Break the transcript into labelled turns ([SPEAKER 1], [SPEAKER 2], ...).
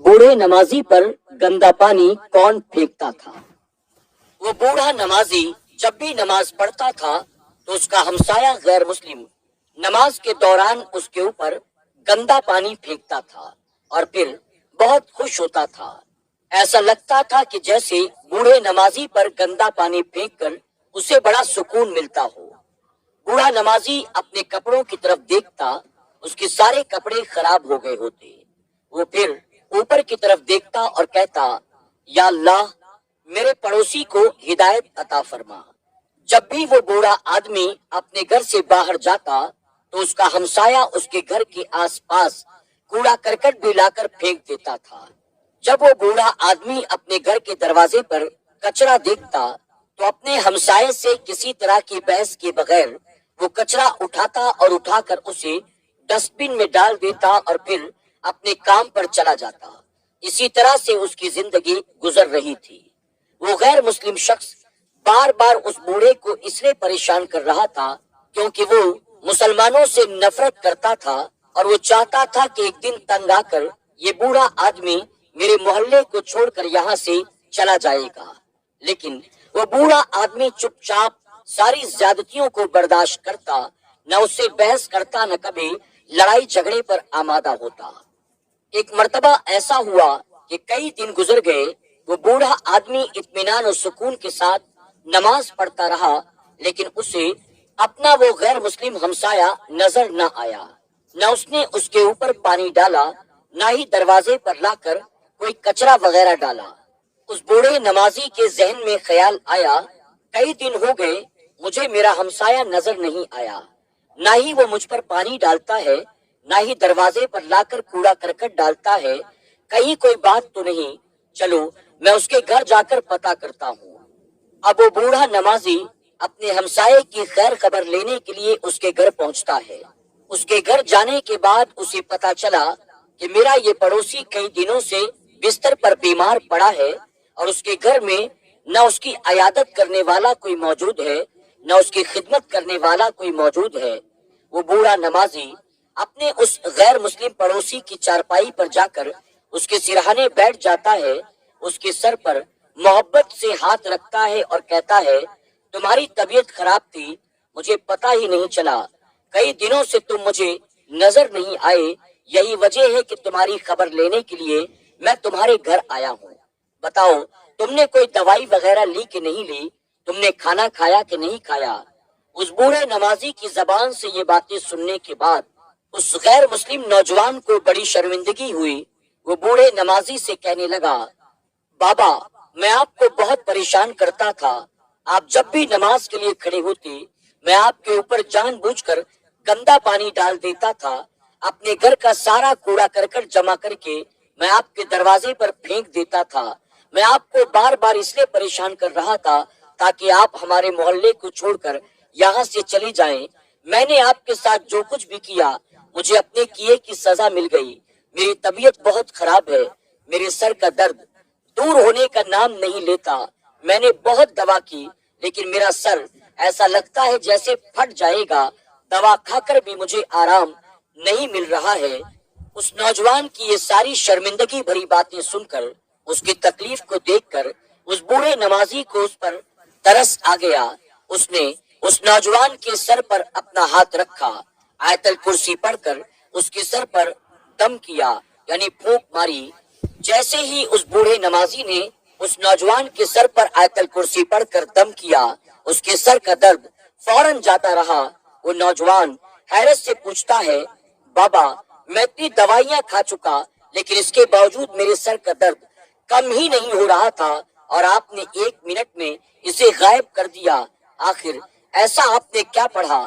[SPEAKER 1] बूढ़े नमाजी पर गंदा पानी कौन फेंकता था। वो बूढ़ा नमाजी जब भी नमाज पढ़ता था तो उसका हमसाया गैर मुस्लिम नमाज के दौरान उसके ऊपर गंदा पानी फेंकता था और फिर बहुत खुश होता था। ऐसा लगता था कि जैसे बूढ़े नमाजी पर गंदा पानी फेंककर उसे बड़ा सुकून मिलता हो। बूढ़ा नमाजी अपने कपड़ों की तरफ देखता, उसके सारे कपड़े खराब हो गए होते। वो फिर ऊपर की तरफ देखता और कहता, या अल्लाह, मेरे पड़ोसी को हिदायत अता फरमा। जब भी वो बूढ़ा आदमी अपने घर से बाहर जाता तो उसका हमसाया उसके घर के आसपास कूड़ा करकट भी लाकर फेंक देता था। जब वो बूढ़ा आदमी अपने घर के दरवाजे पर कचरा देखता तो अपने हमसाये से किसी तरह की बहस के बगैर वो कचरा उठाता और उठाकर उसे डस्टबिन में डाल देता और फिर अपने काम पर चला जाता। इसी तरह से उसकी जिंदगी गुजर रही थी। वो गैर मुस्लिम शख्स बार बार उस बूढ़े को इसलिए परेशान कर रहा था क्योंकि वो मुसलमानों से नफरत करता था और वो चाहता था कि एक दिन तंग आकर ये बूढ़ा आदमी मेरे मोहल्ले को छोड़कर यहाँ से चला जाएगा। लेकिन वो बूढ़ा आदमी चुपचाप सारी ज्यादतियों को बर्दाश्त करता, न उससे बहस करता, न कभी लड़ाई झगड़े पर आमादा होता। एक मर्तबा ऐसा हुआ कि कई दिन गुजर गए, वो बूढ़ा आदमी इत्मीनान और सुकून के साथ नमाज पढ़ता रहा, लेकिन उसे अपना वो गैर मुस्लिम हमसाया नजर न आया। न उसने उसके ऊपर पानी डाला, न ही दरवाजे पर लाकर कोई कचरा वगैरह डाला। उस बूढ़े नमाजी के जहन में ख्याल आया, कई दिन हो गए मुझे मेरा हमसाया नजर नहीं आया, न ही वो मुझ पर पानी डालता है, न ही दरवाजे पर लाकर कूड़ा करकट डालता है। कहीं कोई बात तो नहीं, चलो मैं उसके घर जाकर पता करता हूँ। अब वो बूढ़ा नमाजी अपने हमसाये की खैर खबर लेने के लिए उसके घर पहुंचता है। उसके घर जाने के बाद उसे पता चला कि मेरा ये पड़ोसी कई दिनों से बिस्तर पर बीमार पड़ा है और उसके घर में न उसकी अयादत करने वाला कोई मौजूद है, न उसकी खिदमत करने वाला कोई मौजूद है। वो बूढ़ा नमाजी अपने उस गैर मुस्लिम पड़ोसी की चारपाई पर जाकर उसके सिरहाने बैठ जाता है, उसके सर पर मोहब्बत से हाथ रखता है और कहता है, तुम्हारी तबीयत खराब थी, मुझे पता ही नहीं चला, कई दिनों से तुम मुझे नजर नहीं आए, यही वजह है कि तुम्हारी खबर लेने के लिए मैं तुम्हारे घर आया हूँ। बताओ, तुमने कोई दवाई वगैरह ली कि नहीं ली, तुमने खाना खाया कि नहीं खाया। उस बूढ़े नमाजी की जबान से ये बातें सुनने के बाद उस गैर मुस्लिम नौजवान को बड़ी शर्मिंदगी हुई। वो बूढ़े नमाजी से कहने लगा, बाबा, मैं आपको बहुत परेशान करता था, आप जब भी नमाज के लिए खड़े होते मैं आपके ऊपर जानबूझकर गंदा पानी डाल देता था। अपने घर का सारा कूड़ा करकट जमा करके मैं आपके दरवाजे पर फेंक देता था। मैं आपको बार बार इसलिए परेशान कर रहा था ताकि आप हमारे मोहल्ले को छोड़कर यहाँ से चली जाएं। मैंने आपके साथ जो कुछ भी किया, मुझे अपने किए की सजा मिल गई। मेरी तबीयत बहुत खराब है, मेरे सर का दर्द दूर होने का नाम नहीं लेता। मैंने बहुत दवा की लेकिन मेरा सर ऐसा लगता है जैसे फट जाएगा। दवा खाकर भी मुझे आराम नहीं मिल रहा है। उस नौजवान की ये सारी शर्मिंदगी भरी बातें सुनकर, उसकी तकलीफ को देखकर उस बूढ़े नमाजी को उस पर तरस आ गया। उसने उस नौजवान के सर पर अपना हाथ रखा, आयतल कुर्सी पढ़कर उसके सर पर दम किया, यानी फूंक मारी। जैसे ही उस बूढ़े नमाजी ने उस नौजवान के सर पर आयतल कुर्सी पढ़कर दम किया, उसके सर का दर्द फौरन जाता रहा। वो नौजवान हैरत से पूछता है, बाबा, मैं इतनी दवाइयां खा चुका लेकिन इसके बावजूद मेरे सर का दर्द कम ही नहीं हो रहा था और आपने 1 मिनट में इसे गायब कर दिया। आखिर ऐसा आपने क्या पढ़ा